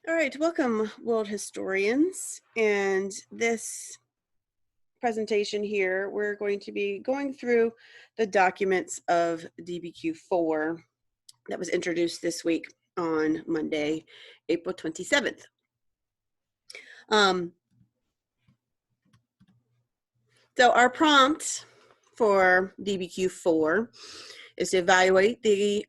All right, welcome world historians. And this presentation here, we're going to be going through the documents of DBQ4 that was introduced this week on Monday, April 27th. So our prompt for DBQ4 is to evaluate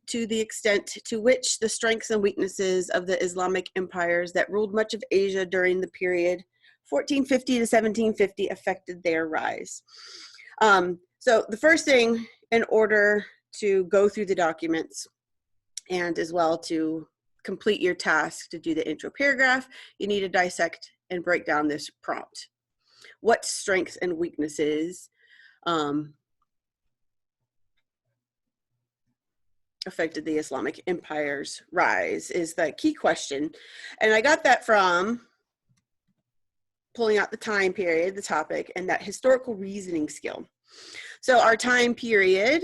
to the extent to which the strengths and weaknesses of the Islamic empires that ruled much of Asia during the period 1450 to 1750 affected their rise. So the first thing, in order to go through the documents and as well to complete your task to do the intro paragraph, you need to dissect and break down this prompt. What strengths and weaknesses affected the Islamic empire's rise is the key question. And I got that from pulling out the time period, the topic, and that historical reasoning skill. So our time period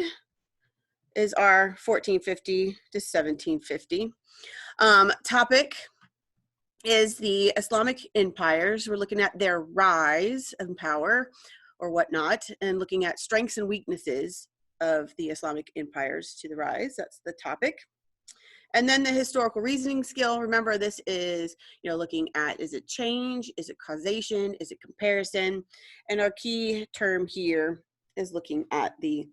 is our 1450 to 1750. Topic is the Islamic empires. We're looking at their rise in power or whatnot, and looking at strengths and weaknesses of the Islamic empires to the rise. That's the topic. And then the historical reasoning skill. Remember, this is, looking at, is it change? Is it causation? Is it comparison? And our key term here is looking at the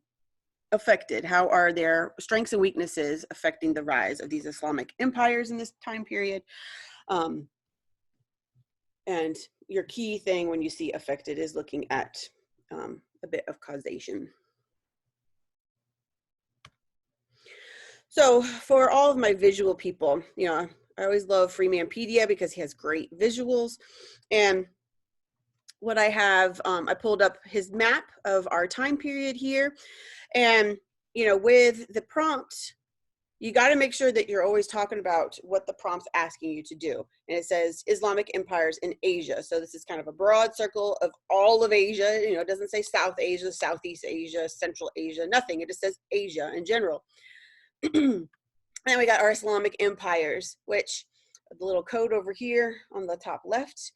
affected. How are their strengths and weaknesses affecting the rise of these Islamic empires in this time period? And your key thing when you see affected is looking at a bit of causation. So for all of my visual people, I always love Freemanpedia because he has great visuals. And what I have, I pulled up his map of our time period here. And, with the prompt, you got to make sure that you're always talking about what the prompt's asking you to do. And it says Islamic empires in Asia. So this is kind of a broad circle of all of Asia. It doesn't say South Asia, Southeast Asia, Central Asia, nothing. It just says Asia in general. Then we got our Islamic empires, which the little code over here on the top left,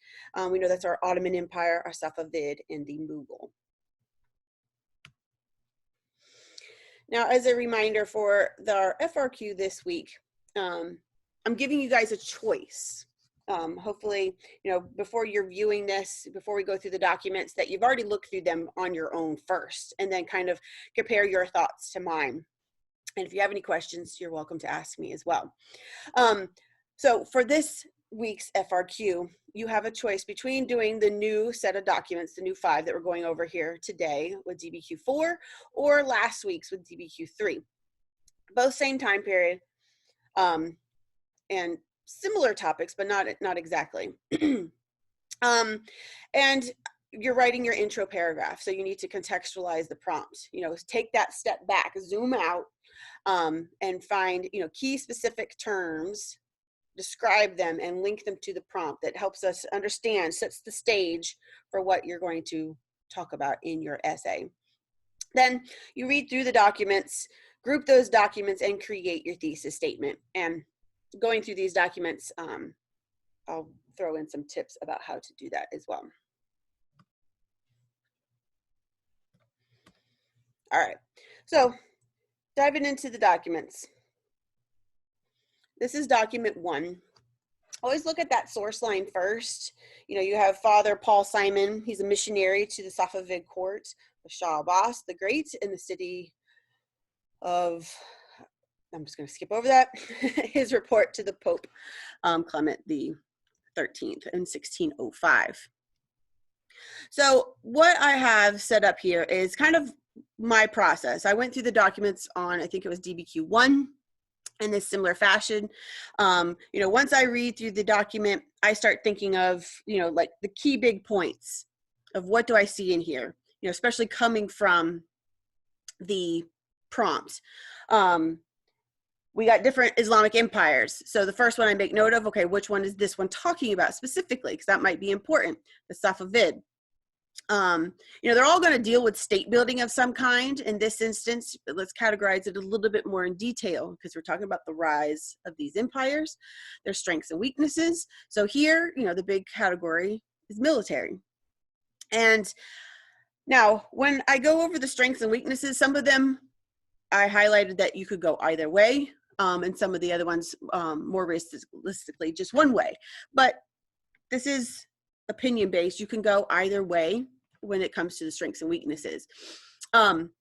we know that's our Ottoman Empire, our Safavid, and the Mughal. Now, as a reminder for our FRQ this week, I'm giving you guys a choice. Hopefully, before you're viewing this, before we go through the documents, that you've already looked through them on your own first, and then kind of compare your thoughts to mine. And if you have any questions, you're welcome to ask me as well. So for this week's FRQ, you have a choice between doing the new set of documents, the new 5 that we're going over here today with DBQ4, or last week's with DBQ3. Both same time period and similar topics, but not exactly. And you're writing your intro paragraph, so you need to contextualize the prompt. Take that step back, zoom out, and find key specific terms, describe them, and link them to the prompt. That helps us understand, sets the stage for what you're going to talk about in your essay. Then you read through the documents, group those documents, and create your thesis statement. And going through these documents, I'll throw in some tips about how to do that as well. All right, so diving into the documents. This is document 1. Always look at that source line first. You have Father Paul Simon. He's a missionary to the Safavid court of Shah Abbas the Great in the city of, I'm just going to skip over that, his report to the Pope Clement the 13th in 1605. So what I have set up here is kind of my process. I went through the documents on, I think it was DBQ1 in this similar fashion. Once I read through the document, I start thinking of, like the key big points of what do I see in here, especially coming from the prompt. We got different Islamic empires. So the first one I make note of, okay, which one is this one talking about specifically? Because that might be important. The Safavid. You know, they're all going to deal with state building of some kind. In this instance, let's categorize it a little bit more in detail because we're talking about the rise of these empires, their strengths and weaknesses. So here, you know, the big category is military. And now when I go over the strengths and weaknesses, some of them I highlighted that you could go either way, and some of the other ones more realistically just one way. But this is opinion based. You can go either way when it comes to the strengths and weaknesses. I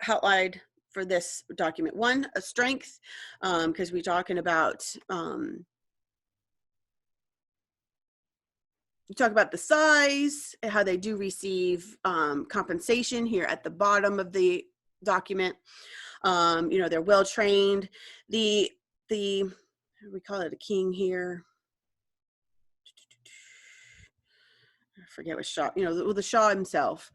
outlined for this document one, a strength, because we're talking about you talk about the size, how they do receive compensation here at the bottom of the document. You know, they're well trained. The we call it a king here. I forget what Shah, you know, the Shah himself.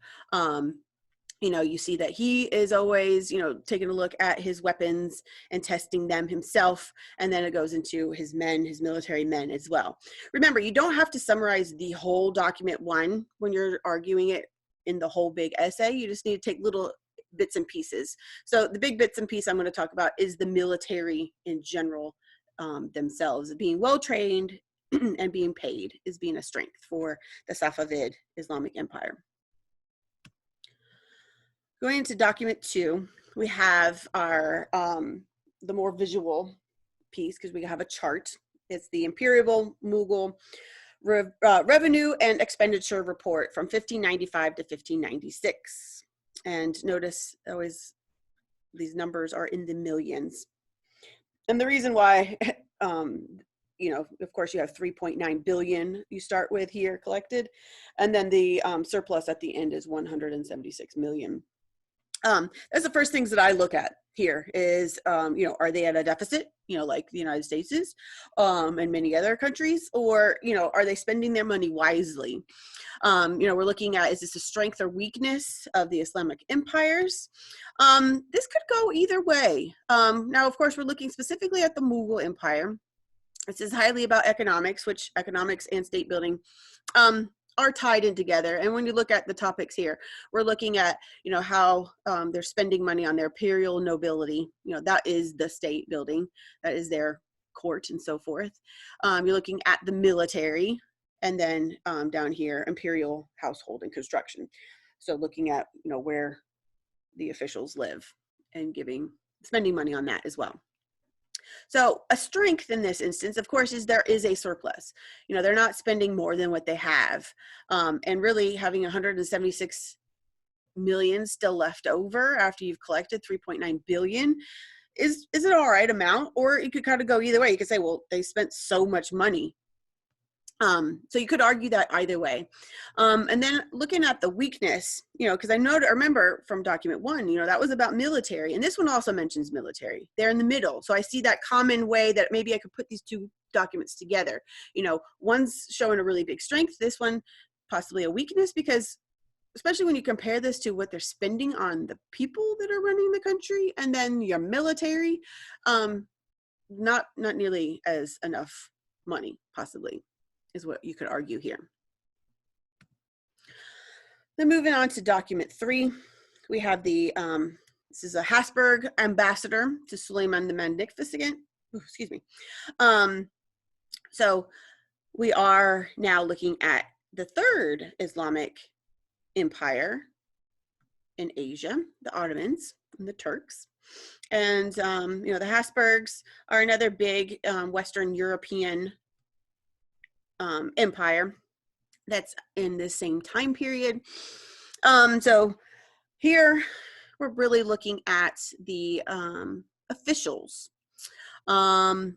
You know, you see that he is always, you know, taking a look at his weapons and testing them himself. And then it goes into his men, his military men as well. Remember, you don't have to summarize the whole document one when you're arguing it in the whole big essay. You just need to take little bits and pieces. So the big bits and piece I'm going to talk about is the military in general themselves. Being well trained and being paid is being a strength for the Safavid Islamic Empire. Going into document 2, we have our the more visual piece because we have a chart. It's the Imperial Mughal Revenue and Expenditure Report from 1595 to 1596. And notice always these numbers are in the millions. And the reason why, you know, of course you have 3.9 billion you start with here collected. And then the surplus at the end is 176 million. That's the first things that I look at here is, you know, are they at a deficit, you know, like the United States is, and many other countries, or, you know, are they spending their money wisely? You know, we're looking at, is this a strength or weakness of the Islamic empires? This could go either way. Now, of course, we're looking specifically at the Mughal Empire. This is highly about economics, which economics and state building, are tied in together. And when you look at the topics here, we're looking at, you know, how they're spending money on their imperial nobility. You know, that is the state building, that is their court and so forth. You're looking at the military, and then down here, imperial household and construction. So looking at, you know, where the officials live and spending money on that as well. So a strength in this instance, of course, is there is a surplus. You know, they're not spending more than what they have. And really having 176 million still left over after you've collected 3.9 billion is an all right amount, or it could kind of go either way. You could say, well, they spent so much money. So you could argue that either way. And then looking at the weakness, you know, because I remember from document 1, you know, that was about military, and this one also mentions military. They're in the middle. So I see that common way that maybe I could put these two documents together. You know, one's showing a really big strength, this one possibly a weakness, because especially when you compare this to what they're spending on the people that are running the country, and then your military, not nearly as enough money, possibly, is what you could argue here. Then moving on to document 3, we have the, this is a Habsburg ambassador to Suleiman the Magnificent. Ooh, excuse me. So we are now looking at the third Islamic empire in Asia, the Ottomans and the Turks. And, you know, the Habsburgs are another big Western European empire that's in the same time period. So here we're really looking at the officials and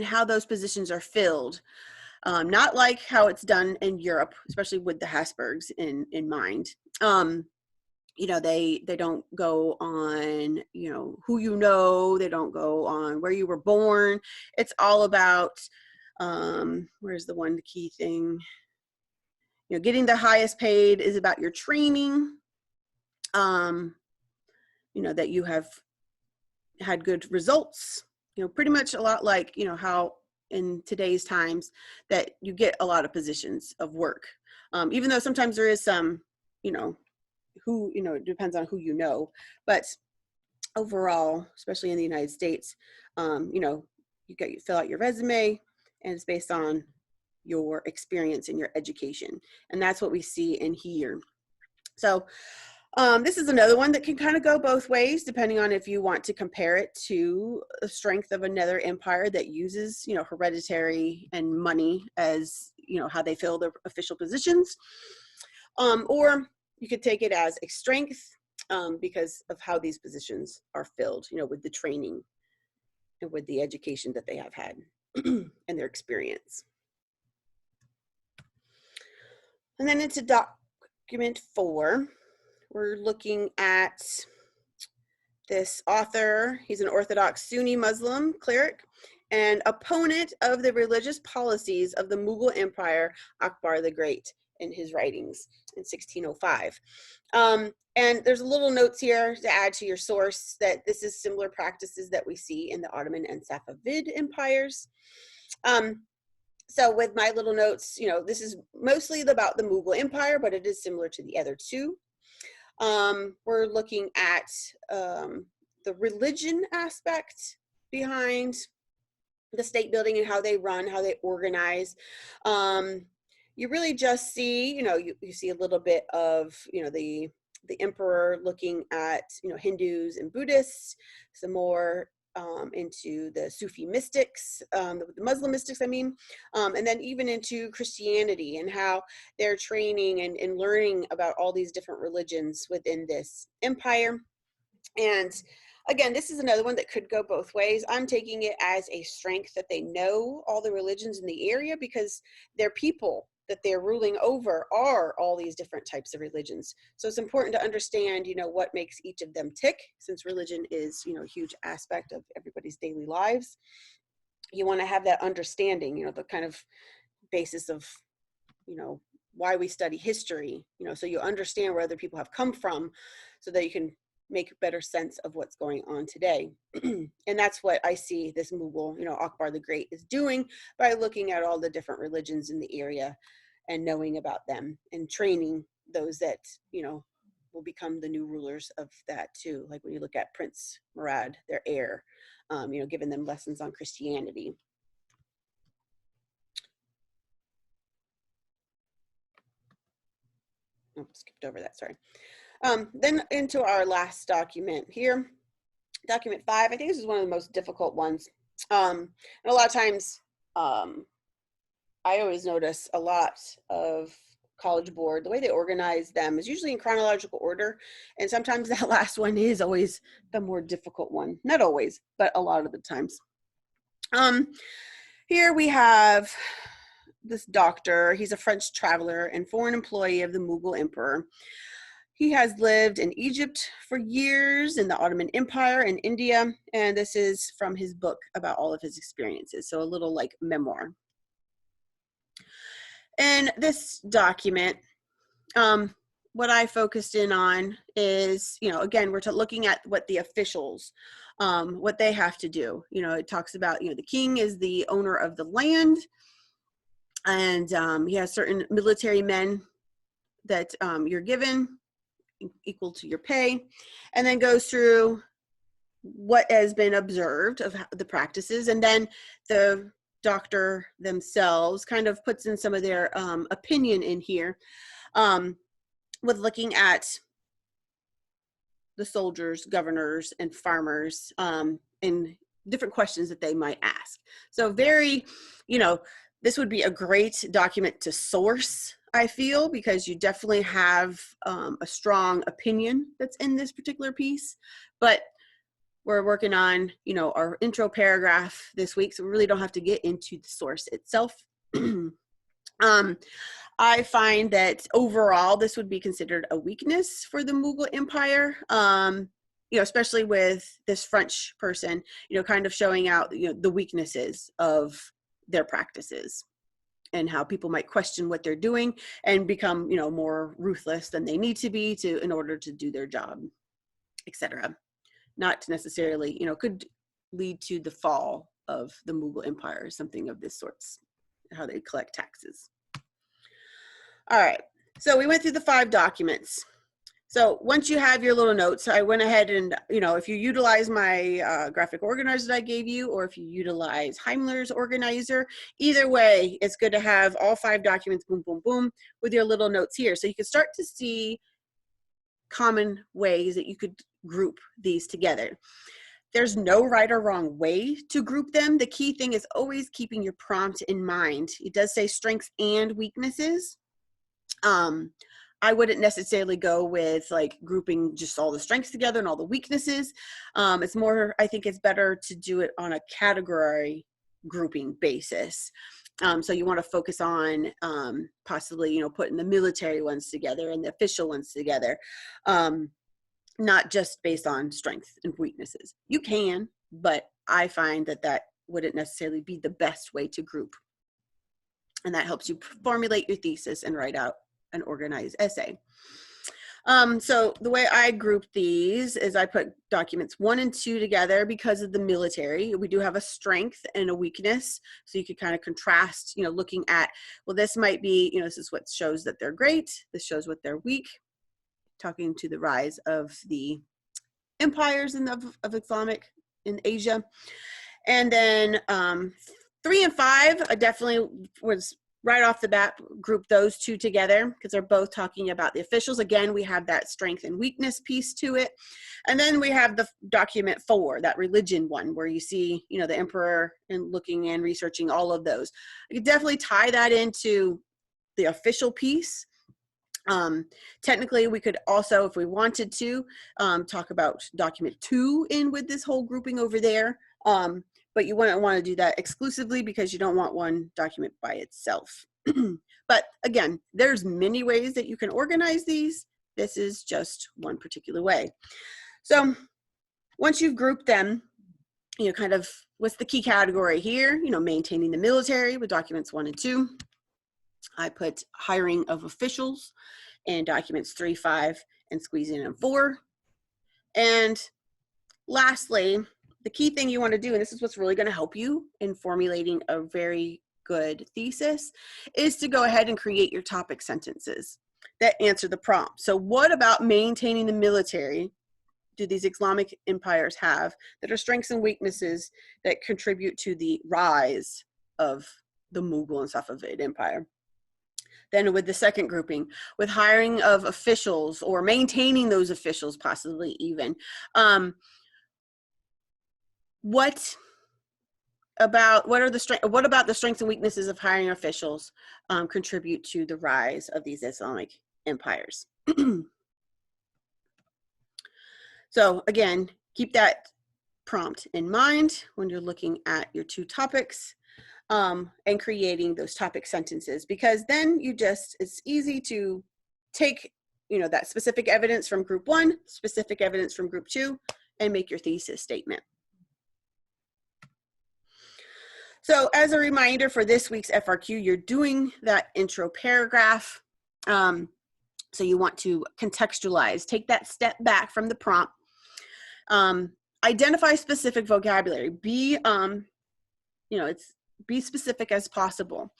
how those positions are filled. Not like how it's done in Europe, especially with the Habsburgs in mind. You know, they don't go on, you know, who you know, they don't go on where you were born. It's all about where's the one key thing? You know, getting the highest paid is about your training. You know, that you have had good results. You know, pretty much a lot like, you know, how in today's times that you get a lot of positions of work. Even though sometimes there is some, you know, it depends on who you know, but overall, especially in the United States, you fill out your resume, and it's based on your experience and your education. And that's what we see in here. So this is another one that can kind of go both ways, depending on if you want to compare it to the strength of another empire that uses, hereditary and money as, how they fill their official positions. Or you could take it as a strength because of how these positions are filled, with the training and with the education that they have had and their experience. And then into document 4, we're looking at this author. He's an Orthodox Sunni Muslim cleric and opponent of the religious policies of the Mughal Empire, Akbar the Great, in his writings in 1605. And there's a little notes here to add to your source that this is similar practices that we see in the Ottoman and Safavid empires. So with my little notes, this is mostly about the Mughal Empire, but it is similar to the other two. We're looking at the religion aspect behind the state building and how they run, how they organize. You really just see, you see a little bit of, the emperor looking at, Hindus and Buddhists, some more into the Sufi mystics, the Muslim mystics, I mean, and then even into Christianity and how they're training and learning about all these different religions within this empire. And again, this is another one that could go both ways. I'm taking it as a strength that they know all the religions in the area because their people that they're ruling over are all these different types of religions. So it's important to understand, what makes each of them tick, since religion is, a huge aspect of everybody's daily lives. You want to have that understanding, the kind of basis of, why we study history, so you understand where other people have come from so that you can make better sense of what's going on today. And that's what I see this Mughal, Akbar the Great is doing by looking at all the different religions in the area and knowing about them and training those that, will become the new rulers of that too. Like when you look at Prince Murad, their heir, giving them lessons on Christianity. Oh, skipped over that, sorry. Then into our last document here, document 5. I think this is one of the most difficult ones. And a lot of times, I always notice a lot of College Board, the way they organize them is usually in chronological order. And sometimes that last one is always the more difficult one. Not always, but a lot of the times. Here we have this doctor. He's a French traveler and foreign employee of the Mughal Emperor. He has lived in Egypt for years, in the Ottoman Empire, in India, and this is from his book about all of his experiences, so a little like memoir. In this document, what I focused in on is, again, we're looking at what the officials, what they have to do. It talks about, the king is the owner of the land, and he has certain military men that you're given, equal to your pay, and then goes through what has been observed of the practices, and then the doctor themselves kind of puts in some of their opinion in here with looking at the soldiers, governors, and farmers and different questions that they might ask. So very, this would be a great document to source, I feel, because you definitely have a strong opinion that's in this particular piece. But we're working on, our intro paragraph this week, so we really don't have to get into the source itself. I find that overall, this would be considered a weakness for the Mughal Empire, especially with this French person, kind of showing out, the weaknesses of their practices and how people might question what they're doing and become, more ruthless than they need to be in order to do their job, etc. Not necessarily, could lead to the fall of the Mughal Empire, something of this sort, how they collect taxes. All right, so we went through the 5 documents. So once you have your little notes, I went ahead and, if you utilize my graphic organizer that I gave you, or if you utilize Heimler's organizer, either way, it's good to have all 5 documents, boom, boom, boom, with your little notes here. So you can start to see common ways that you could group these together. There's no right or wrong way to group them. The key thing is always keeping your prompt in mind. It does say strengths and weaknesses. I wouldn't necessarily go with like grouping just all the strengths together and all the weaknesses. It's more, I think it's better to do it on a category grouping basis. So you want to focus on possibly, putting the military ones together and the official ones together, not just based on strengths and weaknesses. You can, but I find that that wouldn't necessarily be the best way to group. And that helps you formulate your thesis and write out an organized essay. So the way I group these is I put documents 1 and 2 together because of the military. We do have a strength and a weakness. So you could kind of contrast, looking at, well, this might be, this is what shows that they're great. This shows what they're weak. Talking to the rise of the empires of Islamic in Asia. And then 3 and 5, I definitely was right off the bat, group those 2 together because they're both talking about the officials. Again, we have that strength and weakness piece to it. And then we have the document 4, that religion one, where you see, the emperor and looking and researching all of those. You could definitely tie that into the official piece. Technically, we could also, if we wanted to, talk about document 2 in with this whole grouping over there. But you wouldn't want to do that exclusively because you don't want one document by itself. But again, there's many ways that you can organize these. This is just one particular way. So once you've grouped them, kind of what's the key category here? Maintaining the military with documents 1 and 2. I put hiring of officials in documents 3, 5, and squeezing in 4. And lastly, the key thing you want to do, and this is what's really going to help you in formulating a very good thesis, is to go ahead and create your topic sentences that answer the prompt. So what about maintaining the military do these Islamic empires have that are strengths and weaknesses that contribute to the rise of the Mughal and Safavid empire? Then with the second grouping, with hiring of officials or maintaining those officials, possibly even, what about the strengths and weaknesses of hiring officials contribute to the rise of these Islamic empires? So again, keep that prompt in mind when you're looking at your 2 topics and creating those topic sentences, because then it's easy to take, that specific evidence from group 1, specific evidence from group 2, and make your thesis statement. So as a reminder for this week's FRQ, you're doing that intro paragraph. So you want to contextualize, take that step back from the prompt, identify specific vocabulary, be specific as possible.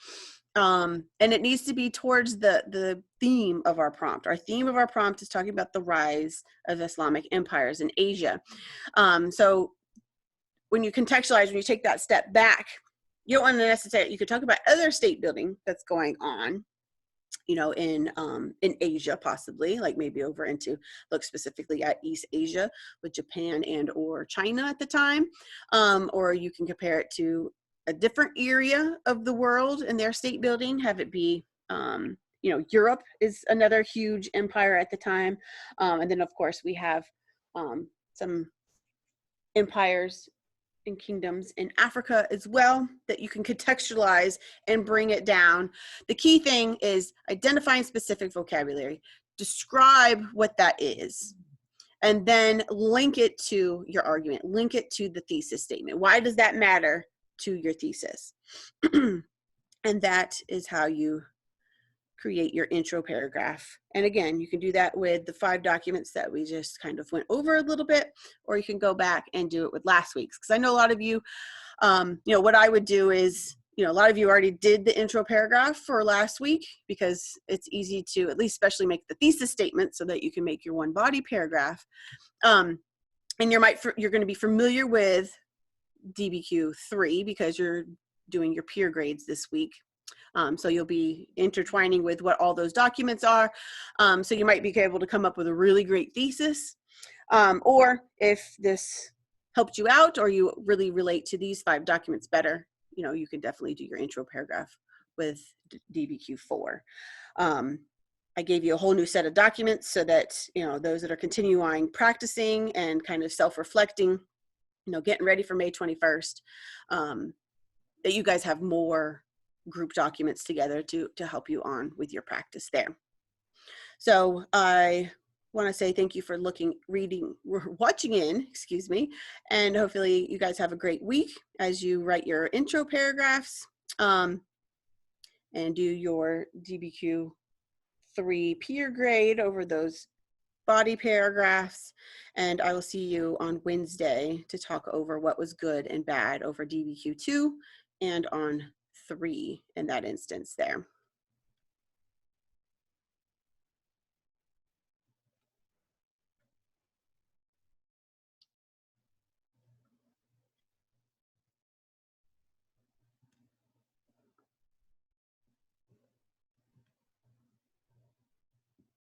And it needs to be towards the theme of our prompt. Our theme of our prompt is talking about the rise of Islamic empires in Asia. So when you contextualize, when you take that step back, you don't want to necessarily, you could talk about other state building that's going on, in Asia, possibly, like maybe look specifically at East Asia with Japan and or China at the time. Or you can compare it to a different area of the world and their state building, have it be, Europe is another huge empire at the time. And then of course we have some empires and kingdoms in Africa as well that you can contextualize and bring it down. The key thing is identifying specific vocabulary, describe what that is, and then link it to your argument, link it to the thesis statement. Why does that matter to your thesis? And that is how you create your intro paragraph. And again, you can do that with the 5 documents that we just kind of went over a little bit, or you can go back and do it with last week's. Because I know a lot of you, what I would do is you know, a lot of you already did the intro paragraph for last week because it's easy to at least especially make the thesis statement so that you can make your one body paragraph. And you're going to be familiar with DBQ 3 because you're doing your peer grades this week. So you'll be intertwining with what all those documents are. So you might be able to come up with a really great thesis. Or if this helped you out or you really relate to these 5 documents better, you know, you can definitely do your intro paragraph with DBQ 4. I gave you a whole new set of documents so that, you know, those that are continuing practicing and kind of self-reflecting, you know, getting ready for May 21st, that you guys have more group documents together to help you on with your practice there. So I want to say thank you for watching in, excuse me, and hopefully you guys have a great week as you write your intro paragraphs and do your DBQ 3 peer grade over those body paragraphs. And I will see you on Wednesday to talk over what was good and bad over DBQ 2 and on 3 in that instance there.